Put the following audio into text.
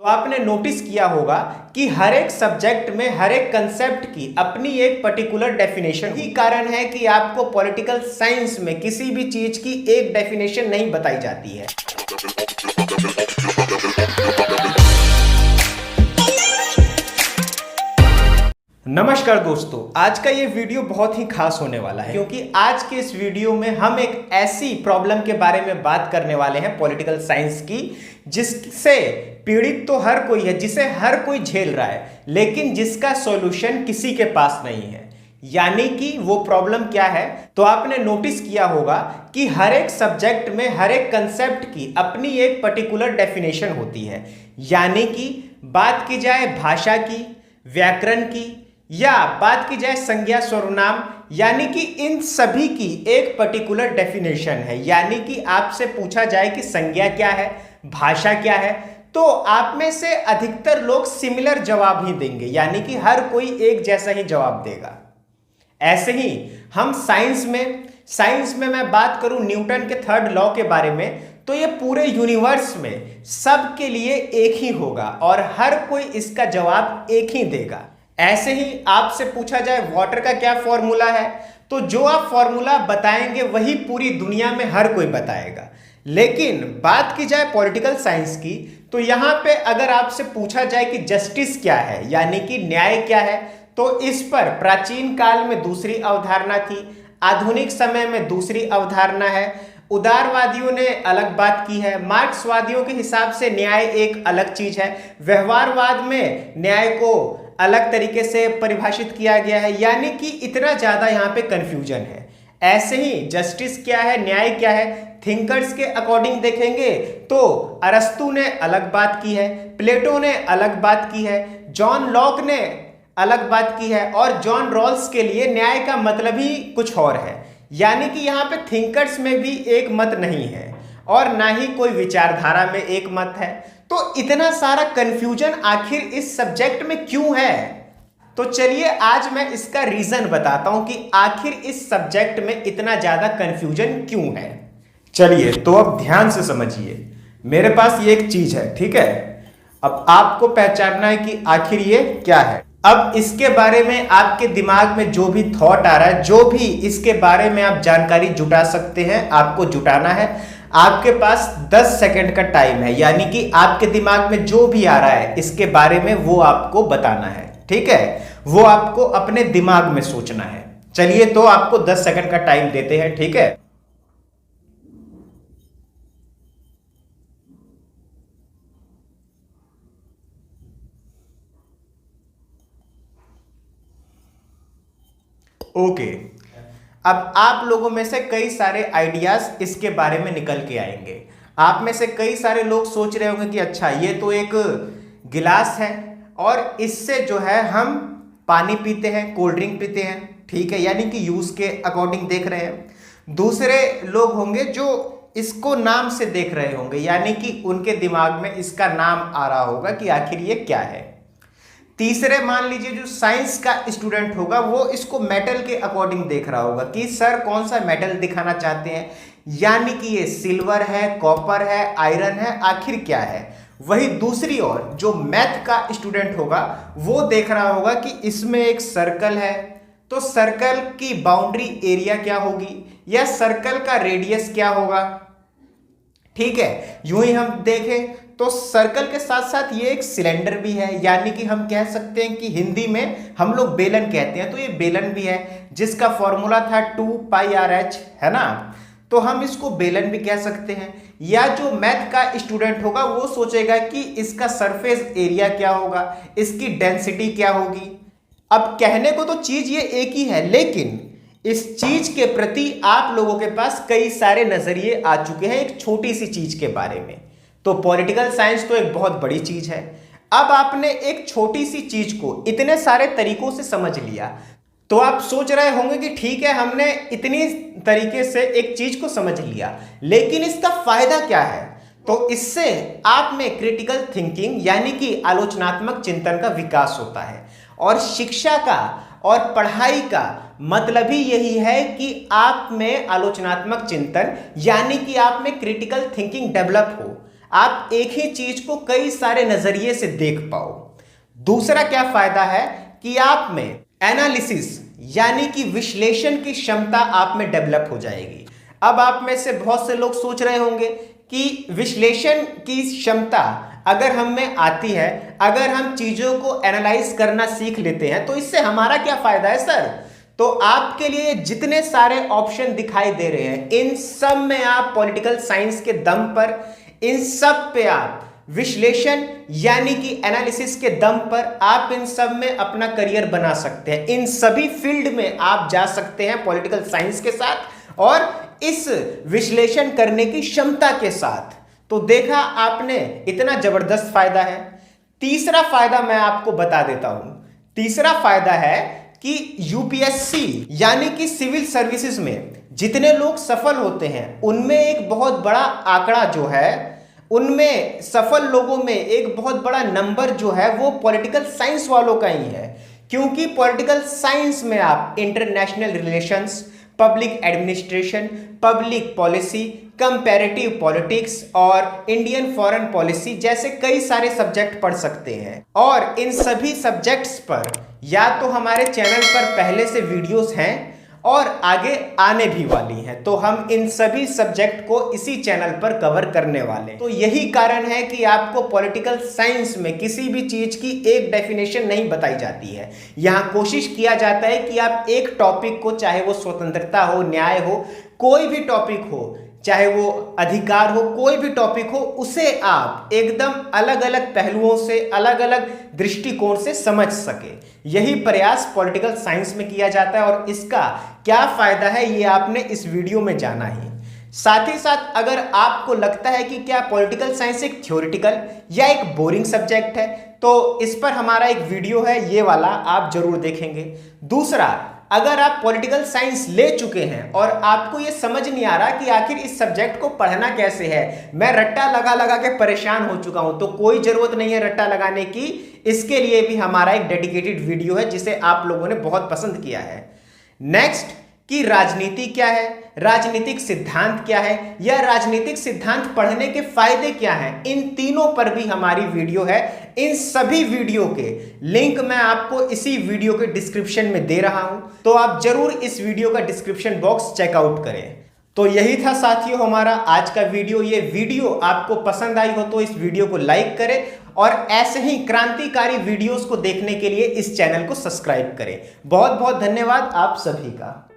तो आपने नोटिस किया होगा कि हर एक सब्जेक्ट में हर एक कंसेप्ट की अपनी एक पर्टिकुलर डेफिनेशन। यही कारण है कि आपको पॉलिटिकल साइंस में किसी भी चीज की एक डेफिनेशन नहीं बताई जाती है। नमस्कार दोस्तों, आज का ये वीडियो बहुत ही खास होने वाला है क्योंकि आज के इस वीडियो में हम एक ऐसी प्रॉब्लम के बारे में बात करने वाले हैं पॉलिटिकल साइंस की, जिससे पीड़ित तो हर कोई है, जिसे हर कोई झेल रहा है, लेकिन जिसका सॉल्यूशन किसी के पास नहीं है। यानी कि वो प्रॉब्लम क्या है? तो आपने नोटिस किया होगा कि हर एक सब्जेक्ट में हर एक कंसेप्ट की अपनी एक पर्टिकुलर डेफिनेशन होती है। यानी कि बात की जाए भाषा की, व्याकरण की, या बात की जाए संज्ञा सर्वनाम, यानी कि इन सभी की एक पर्टिकुलर डेफिनेशन है। यानी कि आपसे पूछा जाए कि संज्ञा क्या है, भाषा क्या है, तो आप में से अधिकतर लोग सिमिलर जवाब ही देंगे, यानी कि हर कोई एक जैसा ही जवाब देगा। ऐसे ही हम साइंस में मैं बात करूं न्यूटन के थर्ड लॉ के बारे में, तो ये पूरे यूनिवर्स में सबके लिए एक ही होगा और हर कोई इसका जवाब एक ही देगा। ऐसे ही आपसे पूछा जाए वाटर का क्या फॉर्मूला है, तो जो आप फॉर्मूला बताएंगे वही पूरी दुनिया में हर कोई बताएगा। लेकिन बात की जाए पॉलिटिकल साइंस की, तो यहां पे अगर आपसे पूछा जाए कि जस्टिस क्या है, यानी कि न्याय क्या है, तो इस पर प्राचीन काल में दूसरी अवधारणा थी, आधुनिक समय में दूसरी अवधारणा है। उदारवादियों ने अलग बात की है, मार्क्सवादियों के हिसाब से न्याय एक अलग चीज है, व्यवहारवाद में न्याय को अलग तरीके से परिभाषित किया गया है। यानी कि इतना ज्यादा यहाँ पे कंफ्यूजन है। ऐसे ही जस्टिस क्या है, न्याय क्या है, थिंकर्स के अकॉर्डिंग देखेंगे तो अरस्तु ने अलग बात की है, प्लेटो ने अलग बात की है, जॉन लॉक ने अलग बात की है, और जॉन रॉल्स के लिए न्याय का मतलब ही कुछ और है। यानी कि यहाँ पे थिंकर्स में भी एक मत नहीं है और ना ही कोई विचारधारा में एक मत है। तो इतना सारा कंफ्यूजन आखिर इस सब्जेक्ट में क्यों है? तो चलिए आज मैं इसका रीजन बताता हूं कि आखिर इस सब्जेक्ट में इतना ज्यादा कंफ्यूजन क्यों है। चलिए तो अब ध्यान से समझिए। मेरे पास ये एक चीज है, ठीक है? अब आपको पहचानना है कि आखिर ये क्या है। अब इसके बारे में आपके दिमाग में जो भी थॉट आ रहा है, जो भी इसके बारे में आप जानकारी जुटा सकते हैं, आपको जुटाना है। आपके पास 10 सेकंड का टाइम है, यानी कि आपके दिमाग में जो भी आ रहा है इसके बारे में वो आपको बताना है, ठीक है? वो आपको अपने दिमाग में सोचना है। चलिए तो आपको 10 सेकंड का टाइम देते हैं, ठीक है? ओके। अब आप लोगों में से कई सारे आइडियाज इसके बारे में निकल के आएंगे। आप में से कई सारे लोग सोच रहे होंगे कि अच्छा ये तो एक गिलास है और इससे जो है हम पानी पीते हैं, कोल्ड ड्रिंक पीते हैं, ठीक है? यानी कि यूज के अकॉर्डिंग देख रहे हैं। दूसरे लोग होंगे जो इसको नाम से देख रहे होंगे, यानी कि उनके दिमाग में इसका नाम आ रहा होगा कि आखिर ये क्या है। तीसरे मान लीजिए जो साइंस का स्टूडेंट होगा वो इसको मेटल के अकॉर्डिंग देख रहा होगा कि सर कौन सा मेटल दिखाना चाहते हैं, यानी कि ये सिल्वर है, कॉपर है, आयरन है, आखिर क्या है। वही दूसरी ओर जो मैथ का स्टूडेंट होगा वो देख रहा होगा कि इसमें एक सर्कल है, तो सर्कल की बाउंड्री एरिया क्या होगी, या सर्कल का रेडियस क्या होगा, ठीक है? यूं ही हम देखें तो सर्कल के साथ साथ ये एक सिलेंडर भी है, यानी कि हम कह सकते हैं कि हिंदी में हम लोग बेलन कहते हैं, तो ये बेलन भी है जिसका फॉर्मूला था 2πRh, है ना? तो हम इसको बेलन भी कह सकते हैं। या जो मैथ का स्टूडेंट होगा वो सोचेगा कि इसका सरफेस एरिया क्या होगा, इसकी डेंसिटी क्या होगी। अब कहने को तो चीज ये एक ही है, लेकिन इस चीज के प्रति आप लोगों के पास कई सारे नजरिए आ चुके हैं एक छोटी सी चीज के बारे में। तो पॉलिटिकल साइंस तो एक बहुत बड़ी चीज है। अब आपने एक छोटी सी चीज को इतने सारे तरीकों से समझ लिया, तो आप सोच रहे होंगे कि ठीक है हमने इतनी तरीके से एक चीज को समझ लिया, लेकिन इसका फायदा क्या है? तो इससे आप में क्रिटिकल थिंकिंग यानी कि आलोचनात्मक चिंतन का विकास होता है। और शिक्षा का और पढ़ाई का मतलब ही यही है कि आप में आलोचनात्मक चिंतन यानी कि आप में क्रिटिकल थिंकिंग डेवलप हो। आप एक ही चीज को कई सारे नजरिए से देख पाओ। दूसरा क्या फायदा है कि आप में एनालिसिस यानी कि विश्लेषण की क्षमता आप में डेवलप हो जाएगी। अब आप में से बहुत से लोग सोच रहे होंगे कि विश्लेषण की क्षमता अगर हम में आती है, अगर हम चीजों को एनालाइज करना सीख लेते हैं तो इससे हमारा क्या फायदा है सर? तो आपके लिए जितने सारे ऑप्शन दिखाई दे रहे हैं इन सब में आप पॉलिटिकल साइंस के दम पर, इन सब पे आप विश्लेषण यानी कि एनालिसिस के दम पर आप इन सब में अपना करियर बना सकते हैं। इन सभी फील्ड में आप जा सकते हैं पॉलिटिकल साइंस के साथ और इस विश्लेषण करने की क्षमता के साथ। तो देखा आपने, इतना जबरदस्त फायदा है। तीसरा फायदा मैं आपको बता देता हूं। तीसरा फायदा है कि यूपीएससी यानी कि सिविल सर्विसेज में जितने लोग सफल होते हैं उनमें एक बहुत बड़ा आंकड़ा जो है, उनमें सफल लोगों में एक बहुत बड़ा नंबर जो है वो पॉलिटिकल साइंस वालों का ही है। क्योंकि पॉलिटिकल साइंस में आप international relations, public administration, public policy, comparative politics और इंडियन फॉरेन पॉलिसी जैसे कई सारे सब्जेक्ट पढ़ सकते हैं। और इन सभी सब्जेक्ट्स पर या तो हमारे चैनल पर पहले से वीडियोस हैं और आगे आने भी वाली हैं, तो हम इन सभी सब्जेक्ट को इसी चैनल पर कवर करने वाले हैं। तो यही कारण है कि आपको पॉलिटिकल साइंस में किसी भी चीज की एक डेफिनेशन नहीं बताई जाती है। यहाँ कोशिश किया जाता है कि आप एक टॉपिक को, चाहे वो स्वतंत्रता हो, न्याय हो, कोई भी टॉपिक हो, चाहे वो अधिकार हो, कोई भी टॉपिक हो, उसे आप एकदम अलग अलग पहलुओं से, अलग अलग दृष्टिकोण से समझ सके। यही प्रयास पॉलिटिकल साइंस में किया जाता है और इसका क्या फायदा है ये आपने इस वीडियो में जाना ही। साथ ही साथ अगर आपको लगता है कि क्या पॉलिटिकल साइंस एक थ्योरेटिकल या एक बोरिंग सब्जेक्ट है तो इस पर हमारा एक वीडियो है, ये वाला आप जरूर देखेंगे। दूसरा, अगर आप पॉलिटिकल साइंस ले चुके हैं और आपको ये समझ नहीं आ रहा कि आखिर इस सब्जेक्ट को पढ़ना कैसे है, मैं रट्टा लगा लगा के परेशान हो चुका हूं, तो कोई जरूरत नहीं है रट्टा लगाने की। इसके लिए भी हमारा एक डेडिकेटेड वीडियो है जिसे आप लोगों ने बहुत पसंद किया है। नेक्स्ट, कि राजनीति क्या है, राजनीतिक सिद्धांत क्या है, या राजनीतिक सिद्धांत पढ़ने के फायदे क्या हैं, इन तीनों पर भी हमारी वीडियो है। इन सभी वीडियो के लिंक मैं आपको इसी वीडियो के डिस्क्रिप्शन में दे रहा हूं, तो आप जरूर इस वीडियो का डिस्क्रिप्शन बॉक्स चेकआउट करें। तो यही था साथियों हमारा आज का वीडियो। ये वीडियो आपको पसंद आई हो तो इस वीडियो को लाइक करें और ऐसे ही क्रांतिकारी वीडियोस को देखने के लिए इस चैनल को सब्सक्राइब करें। बहुत बहुत धन्यवाद आप सभी का।